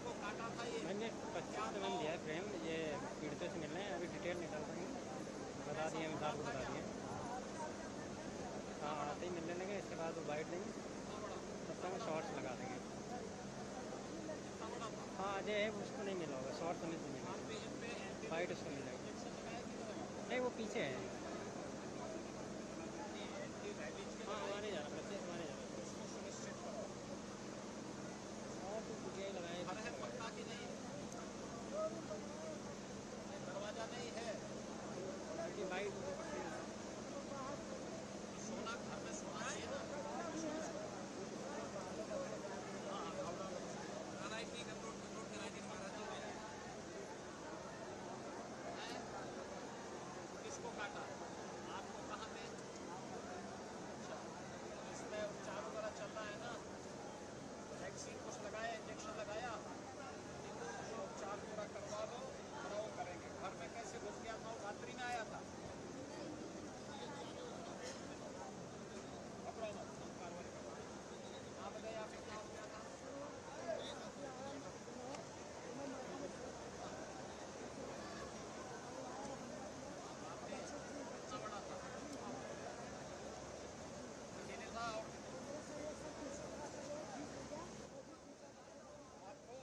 मैंने 25 में दिया है फ्रेम। ये पीड़ितों से मिलने हैं, अभी डिटेल निकल रही है, बता दिए हम साहब को बता दिए। हाँ आते ही मिलने लगे, इसके बाद वो बाइट देंगे, तब तक शॉर्ट्स लगा देंगे। हाँ अजय है, उसको नहीं मिला होगा, शॉर्ट्स हमें से मिलेगा, बाइट उसको मिलेगा। नहीं वो पीछे है। हाँ हमारे जा रहा, प्रत्येक हमारे जा रहा। और तो बुझिया ही लगाए पक्का कि नहीं, दरवाजा नहीं है कि बाइट सोना घर में सोना है ना। किसको काटा आपको, कहाँ पे? अच्छा, इसमें उपचार वगैरह चल रहा है ना, वैक्सीन कुछ लगाया, इंजेक्शन लगाया, उपचार पूरा करवा लो और वो करेंगे। घर में कैसे घुस गया था, रात्रि में आया था, कार्रवाई करवा कहाँ बताइए आप, कितना हो गया था? कितना बड़ा था, अकेले था और आपको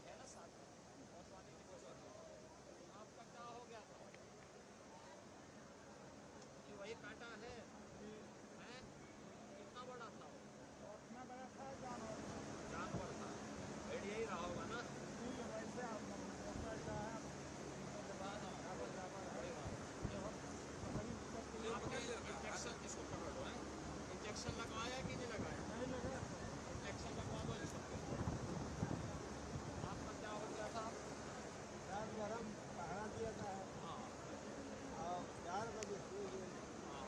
है ना साथ में पहुँचवाने की कोशिश। आपका क्या हो गया था कि वही काटा है? हैं? कितना बड़ा था वो? उतना बड़ा था, जानवर था, भेड़िया ही रहा होगा ना। वैसे इंजेक्शन इसको पकड़ लो, इंजेक्शन लगवाया कि नहीं लगाया? नहीं लगाया। इंजेक्शन लगवा दो इसको। आपका क्या हो गया था? रात गरम पहरा दिया था। हाँ और 4 बजे सो गए। हाँ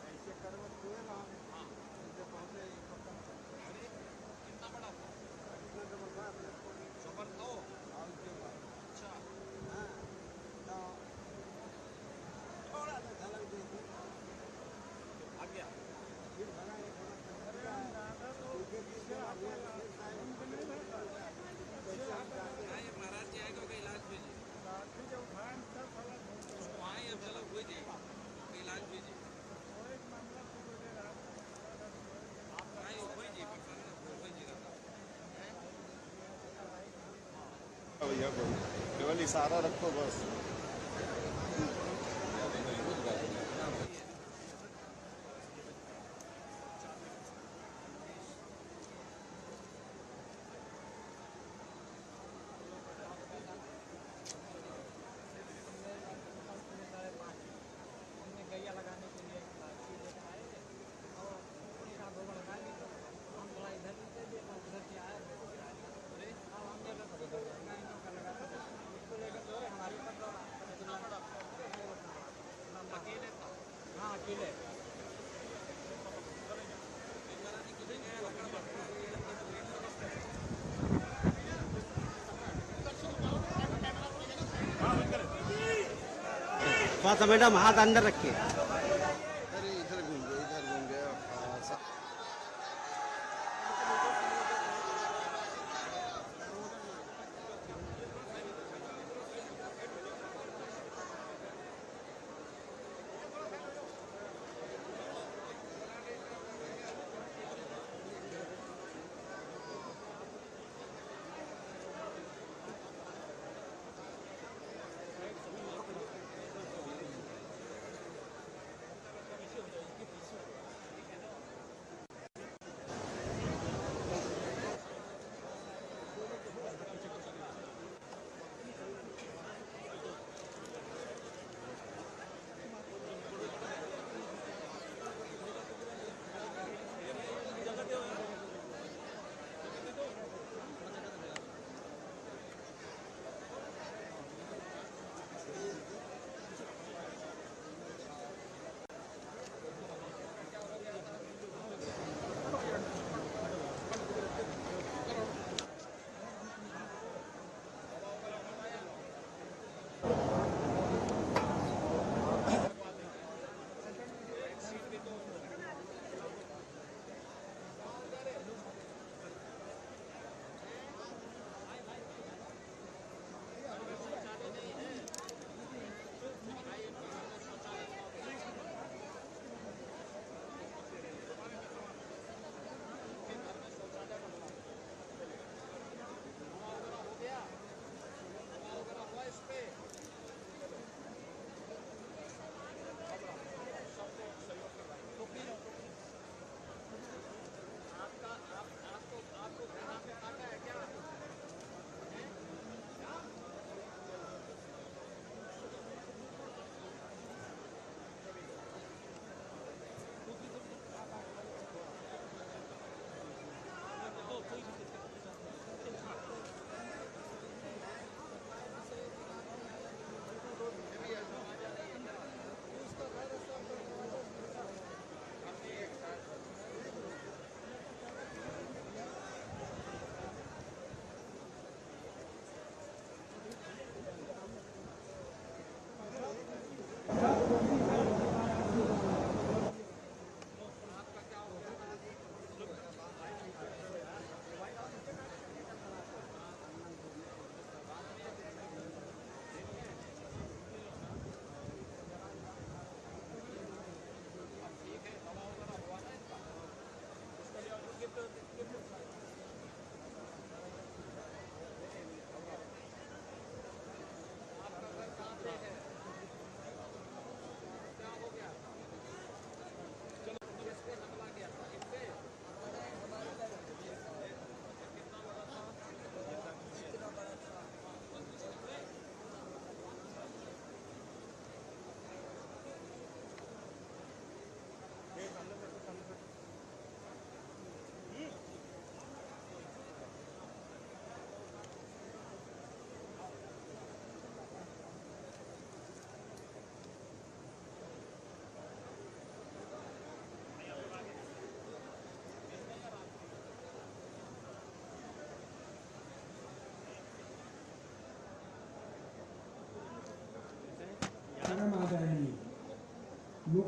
ऐसे करवट सोए रहा। हाँ जैसे पहुँचे अरे कितना बड़ा था? इतना जबरदस्त जबर था वो। अच्छा हाँ तो थोड़ा सा झलक दी थी, भाग गया, फिर भगा एक महाराज जी आएगा इलाज भेजिए, उसको आए अब चलो हुए जाएगा इलाज भेजिए, भैया कोई केवल इशारा रखो बस। गैया लगाने के लिए लेकर आए थे और एक आध दो लगा ली, तो हम थोड़ा इधर दे दिए तो उधर से आया। अब हम देख रहे थे का लगा था, इसको लेकर दौड़े, हमारे ऊपर दौड़ा। अकेले था? हाँ अकेले। थोड़ा सा मैडम हाथ अंदर रखिए। अरे इधर घूम गए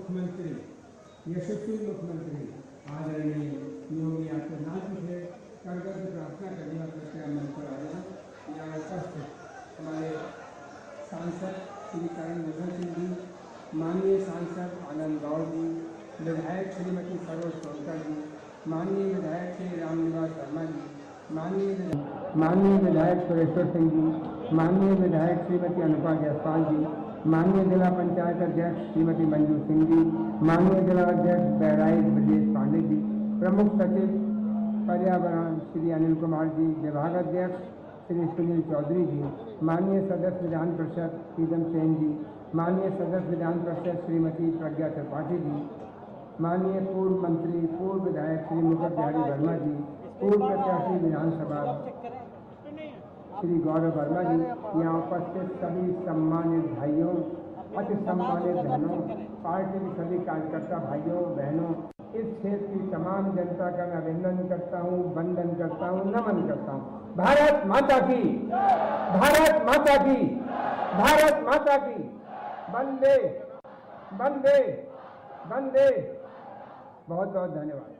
मुख्यमंत्री यशस्वी मुख्यमंत्री आदरणीय योगी आदित्यनाथ जी से करगत प्रार्थना करने और कृपया मंच पर आ जाए। यहाँ उपस्थित हमारे सांसद श्री करण मोहन सिंह जी, माननीय सांसद आनंद गौड़ जी, विधायक श्रीमती सरोज सोनकर जी, माननीय विधायक श्री रामनिवास शर्मा जी, माननीय विधायक सुरेश्वर सिंह जी, माननीय विधायक श्रीमती अनुपा जायसवाल जी, माननीय जिला पंचायत अध्यक्ष श्रीमती मंजू सिंह जी, माननीय जिला अध्यक्ष बहराइच ब्रजेश पांडे जी, प्रमुख सचिव पर्यावरण श्री अनिल कुमार जी, विभाग अध्यक्ष श्री सुनील चौधरी जी, माननीय सदस्य विधान परिषद प्रीतम सेन जी, माननीय सदस्य विधान परिषद श्रीमती प्रज्ञा त्रिपाठी जी, माननीय पूर्व मंत्री पूर्व विधायक श्री मुकुट बिहारी वर्मा जी, पूर्व प्रत्याशी विधानसभा श्री गौरव वर्मा जी, यहाँ उपस्थित सभी सम्मानित भाइयों, अति सम्मानित बहनों, पार्टी के सभी कार्यकर्ता भाइयों बहनों, इस क्षेत्र की तमाम जनता का मैं अभिनंदन करता हूँ, वंदन करता हूँ, नमन करता हूँ। भारत माता की, भारत माता की, भारत माता की, वंदे वंदे वंदे। बहुत बहुत धन्यवाद।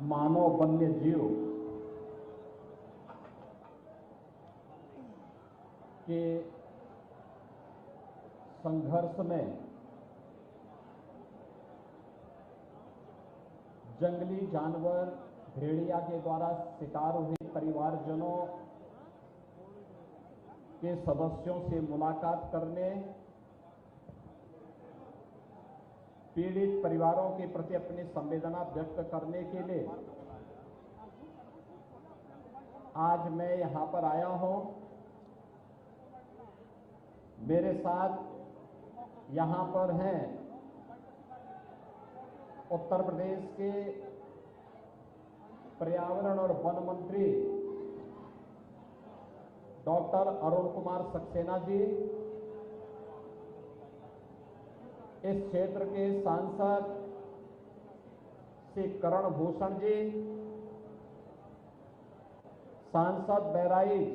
मानव वन्य जीव के संघर्ष में जंगली जानवर भेड़िया के द्वारा शिकार हुए परिवारजनों के सदस्यों से मुलाकात करने, पीड़ित परिवारों के प्रति अपनी संवेदना व्यक्त करने के लिए आज मैं यहां पर आया हूं। मेरे साथ यहां पर हैं उत्तर प्रदेश के पर्यावरण और वन मंत्री डॉक्टर अरुण कुमार सक्सेना जी, इस क्षेत्र के सांसद श्री करण भूषण जी, सांसद बहराइच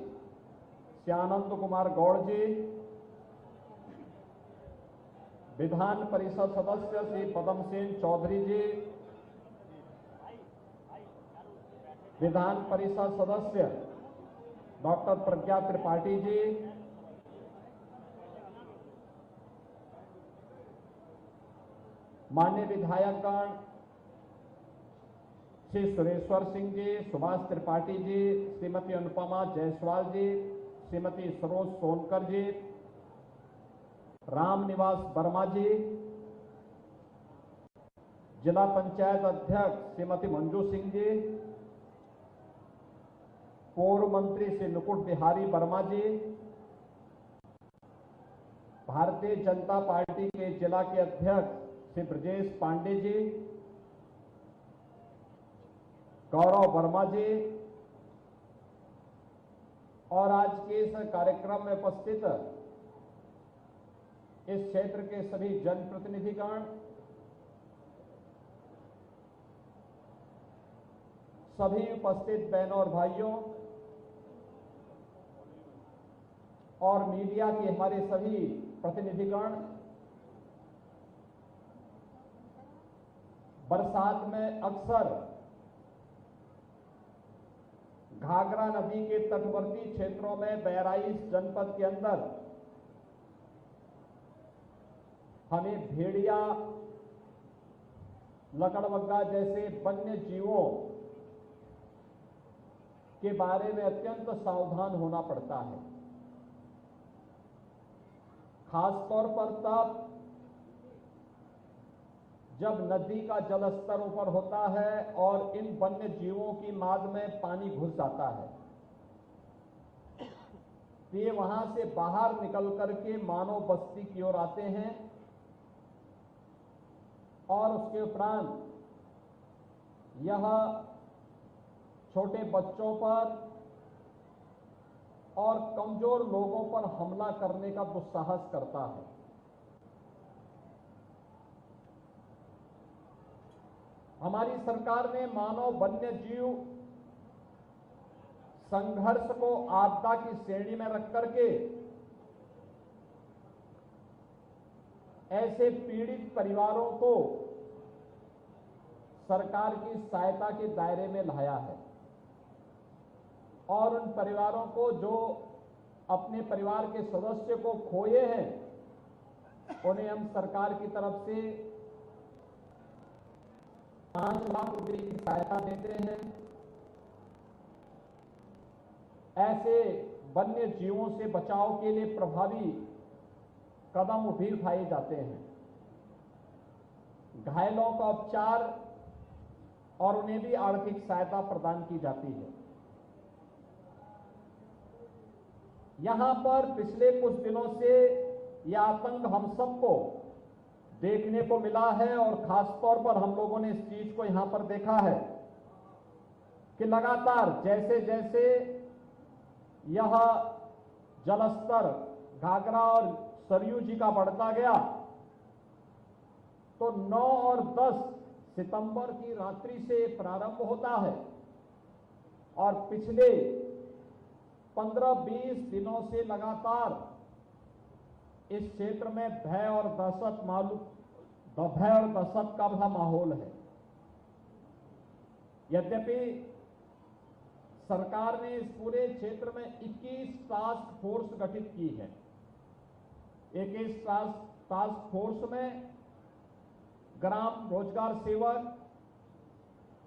श्री आनंद कुमार गौड़ जी, विधान परिषद सदस्य श्री पदम सिंह चौधरी जी, विधान परिषद सदस्य डॉक्टर प्रज्ञा त्रिपाठी जी, माननीय विधायकगण श्री सुरेश्वर सिंह जी, सुभाष त्रिपाठी जी, श्रीमती अनुपमा जायसवाल जी, श्रीमती सरोज सोनकर जी, रामनिवास वर्मा जी, जिला पंचायत अध्यक्ष श्रीमती मंजू सिंह जी, पूर्व मंत्री श्री मुकुट बिहारी वर्मा जी, भारतीय जनता पार्टी के जिला के अध्यक्ष श्री ब्रजेश पांडे जी, गौरव वर्मा जी और आज के इस कार्यक्रम में उपस्थित इस क्षेत्र के सभी जनप्रतिनिधिगण, सभी उपस्थित बहनों और भाइयों और मीडिया के हमारे सभी प्रतिनिधिगण, बरसात में अक्सर घाघरा नदी के तटवर्ती क्षेत्रों में बहराइच जनपद के अंदर हमें भेड़िया, लकड़बग्गा जैसे वन्य जीवों के बारे में अत्यंत सावधान होना पड़ता है। खासतौर पर तब जब नदी का जलस्तर ऊपर होता है और इन वन्य जीवों की माद में पानी घुस जाता है, तो ये वहां से बाहर निकल करके मानव बस्ती की ओर आते हैं और उसके उपरांत यह छोटे बच्चों पर और कमजोर लोगों पर हमला करने का दुस्साहस करता है। हमारी सरकार ने मानव वन्य जीव संघर्ष को आपदा की श्रेणी में रख करके ऐसे पीड़ित परिवारों को सरकार की सहायता के दायरे में लाया है और उन परिवारों को जो अपने परिवार के सदस्य को खोए हैं उन्हें हम सरकार की तरफ से 5 लाख रुपए की सहायता देते हैं। ऐसे वन्य जीवों से बचाव के लिए प्रभावी कदम उठाए जाते हैं। घायलों का उपचार और उन्हें भी आर्थिक सहायता प्रदान की जाती है। यहां पर पिछले कुछ दिनों से यह आतंक हम सबको देखने को मिला है और खास तौर पर हम लोगों ने इस चीज को यहां पर देखा है कि लगातार जैसे जैसे यह जलस्तर घाघरा और सरयू जी का बढ़ता गया तो 9 और 10 सितंबर की रात्रि से प्रारंभ होता है और पिछले 15-20 दिनों से लगातार इस क्षेत्र में भय और दहशत का बड़ा माहौल है। यद्यपि सरकार ने इस पूरे क्षेत्र में 21 टास्क फोर्स गठित की है। 21 टास्क फोर्स में ग्राम रोजगार सेवक,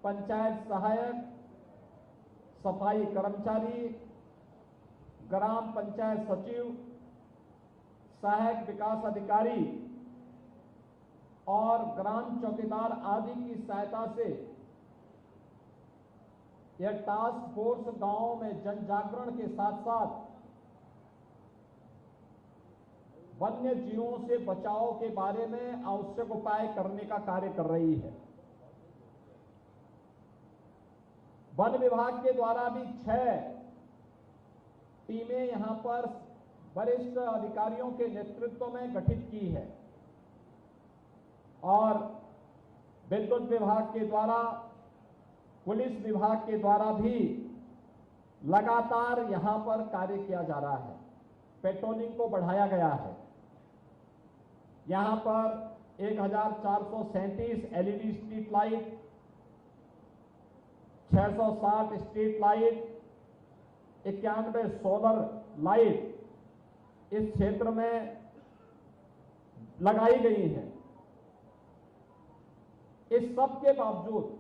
पंचायत सहायक, सफाई कर्मचारी, ग्राम पंचायत सचिव, सहायक विकास अधिकारी और ग्राम चौकीदार आदि की सहायता से यह टास्क फोर्स गांवों में जन जागरण के साथ साथ वन्य जीवों से बचाव के बारे में आवश्यक उपाय करने का कार्य कर रही है। वन विभाग के द्वारा भी 6 टीमें यहां पर वरिष्ठ अधिकारियों के नेतृत्व में गठित की है और विद्युत विभाग के द्वारा, पुलिस विभाग के द्वारा भी लगातार यहां पर कार्य किया जा रहा है। पेट्रोलिंग को बढ़ाया गया है। यहां पर 1437 LED street light, 660 street light, 91 solar light इस क्षेत्र में लगाई गई हैं। इस सब के बावजूद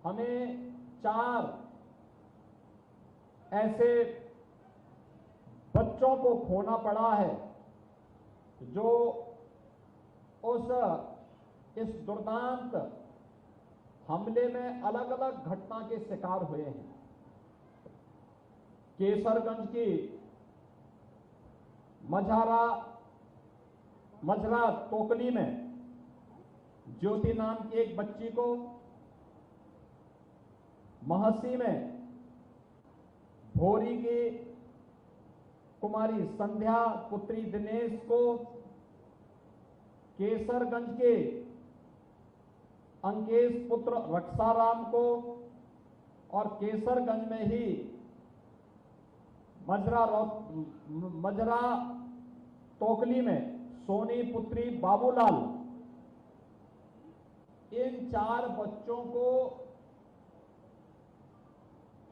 हमें 4 ऐसे बच्चों को खोना पड़ा है जो इस दुर्दांत हमले में अलग अलग घटना के शिकार हुए हैं। केसरगंज की मजरा टोकली में ज्योति नाम की एक बच्ची को, महसी में भोरी की कुमारी संध्या पुत्री दिनेश को, केसरगंज के अंकेश पुत्र रक्षाराम को और केसरगंज में ही मजरा टोकली में सोनी पुत्री बाबूलाल, इन 4 बच्चों को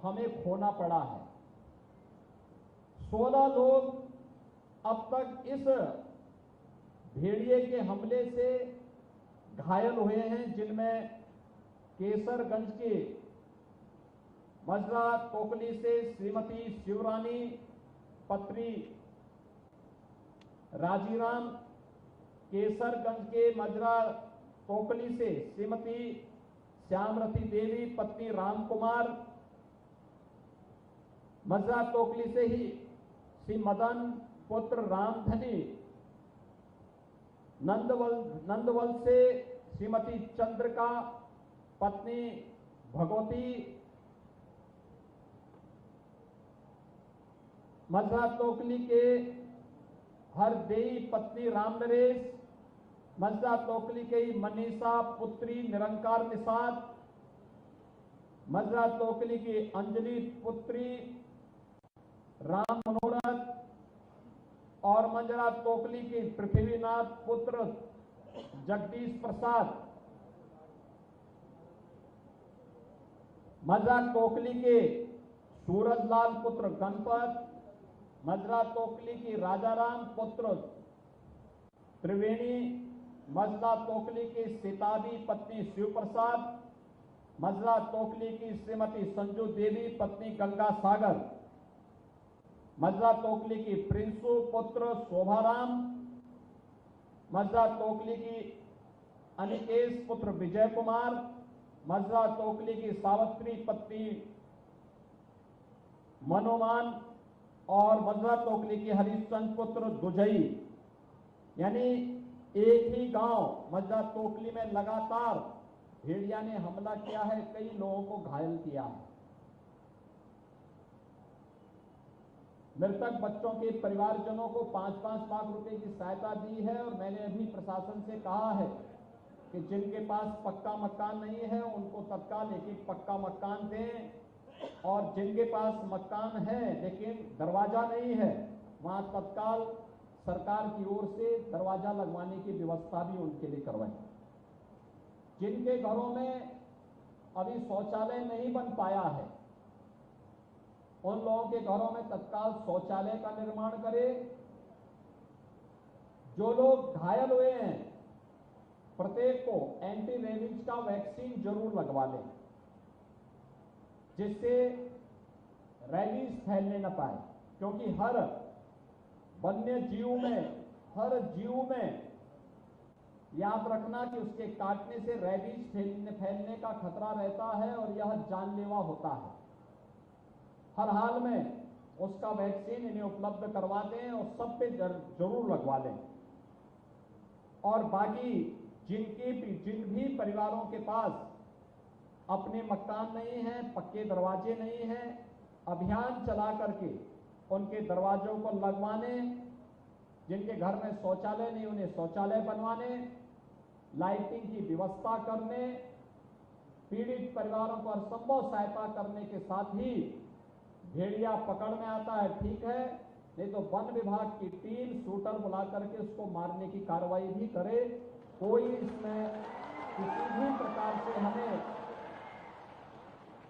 हमें खोना पड़ा है। 16 लोग अब तक इस भेड़िए के हमले से घायल हुए हैं, जिनमें केसरगंज के मजरा टोकली से श्रीमती शिवरानी पत्री राजीराम, केसरगंज के मजरा टोकली से श्रीमती श्यामरती देवी पत्नी राम कुमार, मजरा टोकली से ही श्री मदन पुत्र रामधनी, नंदवल से श्रीमती चंद्रिका पत्नी भगवती, मजरा तोकली के हरदेई पत्नी राम नरेश, मजरा तोकली के मनीषा पुत्री निरंकार निषाद, मजरा तोकली की अंजलि पुत्री राम मनोरथ और मजरा तोकली की पृथ्वीनाथ पुत्र जगदीश प्रसाद, मजरा तोकली के सूरजलाल पुत्र गणपत, मजरा तोकली की राजाराम पुत्र त्रिवेणी, मजरा तोकली की सीताबी पत्नी शिव प्रसाद, मजरा तोकली की श्रीमती संजू देवी पत्नी गंगा सागर, मजरा तोकली की प्रिंसु पुत्र शोभाराम, मजरा तोकली की अनिकेश पुत्र विजय कुमार, मजरा तोकली की सावित्री पत्नी मनोमान और मजरा तोकली की हरिश्चंद्र पुत्र दुजई। यानी एक ही गांव मजरा तोकली में लगातार भेड़िया ने हमला किया है, कई लोगों को घायल किया है। मृतक बच्चों के परिवारजनों को 5-5 लाख रुपए की सहायता दी है और मैंने अभी प्रशासन से कहा है कि जिनके पास पक्का मकान नहीं है उनको तत्काल एक पक्का मकान दें, और जिनके पास मकान है लेकिन दरवाजा नहीं है वहां तत्काल सरकार की ओर से दरवाजा लगवाने की व्यवस्था भी उनके लिए करवाएं। जिनके घरों में अभी शौचालय नहीं बन पाया है उन लोगों के घरों में तत्काल शौचालय का निर्माण करें। जो लोग घायल हुए हैं प्रत्येक को एंटी रेबीज का वैक्सीन जरूर लगवा लें, जिससे रेबीज फैलने न पाए, क्योंकि हर वन्य जीव में, हर जीव में याद रखना कि उसके काटने से रेबीज फैलने का खतरा रहता है और यह जानलेवा होता है। हर हाल में उसका वैक्सीन इन्हें उपलब्ध करवा दें और सब पे जरूर लगवा लें। और बाकी जिन भी परिवारों के पास अपने मकान नहीं है, पक्के दरवाजे नहीं हैं, अभियान चला करके उनके दरवाजों को लगवाने, जिनके घर में शौचालय नहीं उन्हें शौचालय बनवाने, लाइटिंग की व्यवस्था करने, पीड़ित परिवारों को हरसंभव सहायता करने के साथ ही भेड़िया पकड़ में आता है ठीक है, नहीं तो वन विभाग की टीम शूटर बुला करके उसको मारने की कार्रवाई भी करे। कोई इसमें किसी भी प्रकार से हमें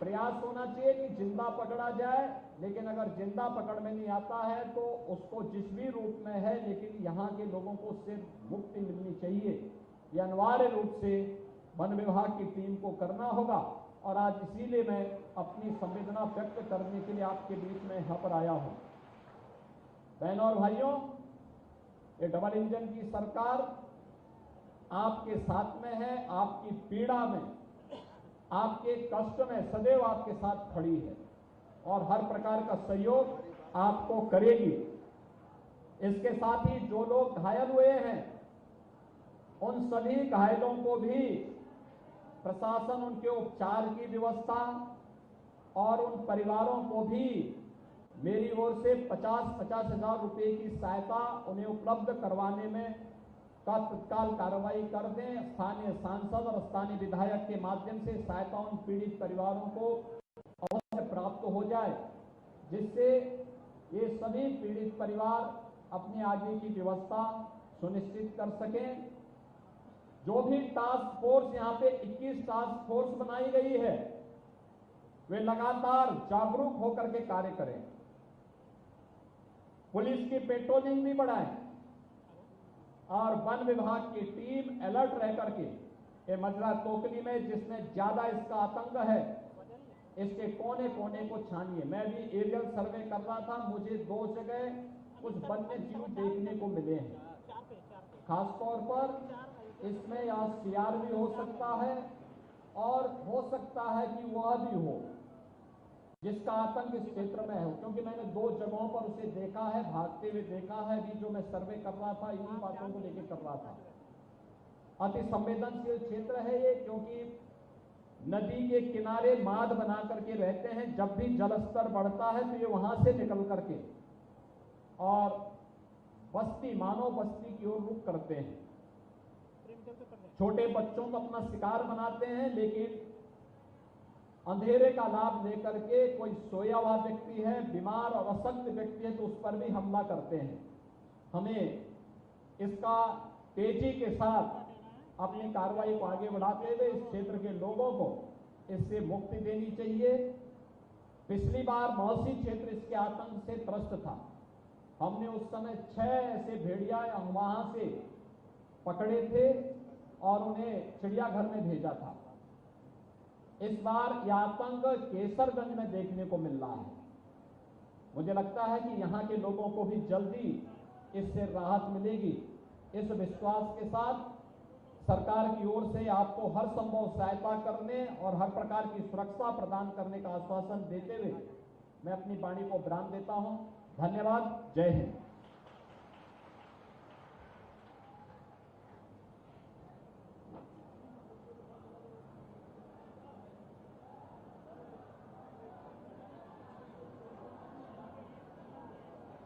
प्रयास होना चाहिए कि जिंदा पकड़ा जाए, लेकिन अगर जिंदा पकड़ में नहीं आता है तो उसको जिस भी रूप में है, लेकिन यहाँ के लोगों को उससे मुक्ति मिलनी चाहिए। ये अनिवार्य रूप से वन विभाग की टीम को करना होगा। और आज इसीलिए मैं अपनी संवेदना व्यक्त करने के लिए आपके बीच में यहाँ पर आया हूं। बहनों और भाइयों, ये डबल इंजन की सरकार आपके साथ में है, आपकी पीड़ा में, आपके कष्ट में सदैव आपके साथ खड़ी है और हर प्रकार का सहयोग आपको करेगी। इसके साथ ही जो लोग घायल हुए हैं उन सभी घायलों को भी प्रशासन उनके उपचार की व्यवस्था और उन परिवारों को भी मेरी ओर से 50-50 हजार रुपए की सहायता उन्हें उपलब्ध करवाने में तत्काल कार्रवाई कर दें। स्थानीय सांसद और स्थानीय विधायक के माध्यम से सहायता उन पीड़ित परिवारों को अवश्य प्राप्त हो जाए, जिससे ये सभी पीड़ित परिवार अपने आगे की व्यवस्था सुनिश्चित कर सकें। जो भी टास्क फोर्स यहाँ पे 21 टास्क फोर्स बनाई गई है वे लगातार जागरूक होकर के कार्य करें, पुलिस की पेट्रोलिंग भी बढ़ाएं और वन विभाग की टीम अलर्ट रह करके ये मजरा तोकली में जिसमें ज्यादा इसका आतंक है इसके कोने कोने को छानिए। मैं भी एरियल सर्वे कर रहा था, मुझे 2 जगह कुछ वन्य जीव देखने को मिले हैं। खासतौर पर इसमें या सियार भी हो सकता है और हो सकता है कि वह भी हो जिसका आतंक इस क्षेत्र में है, क्योंकि मैंने 2 जगहों पर उसे देखा है, भागते हुए देखा है। अभी जो मैं सर्वे कर रहा था इन्हीं बातों को लेकर कर रहा था। अति संवेदनशील क्षेत्र है ये, क्योंकि नदी के किनारे माद बना करके रहते हैं। जब भी जल स्तर बढ़ता है तो ये वहां से निकल करके और बस्ती, मानव बस्ती की ओर रुख करते हैं। छोटे बच्चों को अपना शिकार बनाते हैं, लेकिन अंधेरे का लाभ लेकर के कोई सोया हुआ व्यक्ति है, बीमार और अशक्त व्यक्ति है तो उस पर भी हमला करते हैं। हमें इसका तेजी के साथ अपनी कार्रवाई को आगे बढ़ाते हुए इस क्षेत्र के लोगों को इससे मुक्ति देनी चाहिए। पिछली बार मौसी क्षेत्र इसके आतंक से त्रस्त था। हमने उस समय 6 ऐसे भेड़िया वहां से पकड़े थे और उन्हें चिड़ियाघर में भेजा था। इस बार यह आतंक केसरगंज में देखने को मिल रहा है। मुझे लगता है कि यहां के लोगों को भी जल्दी इससे राहत मिलेगी। इस विश्वास के साथ सरकार की ओर से आपको हर संभव सहायता करने और हर प्रकार की सुरक्षा प्रदान करने का आश्वासन देते हुए मैं अपनी वाणी को विराम देता हूं। धन्यवाद। जय हिंद।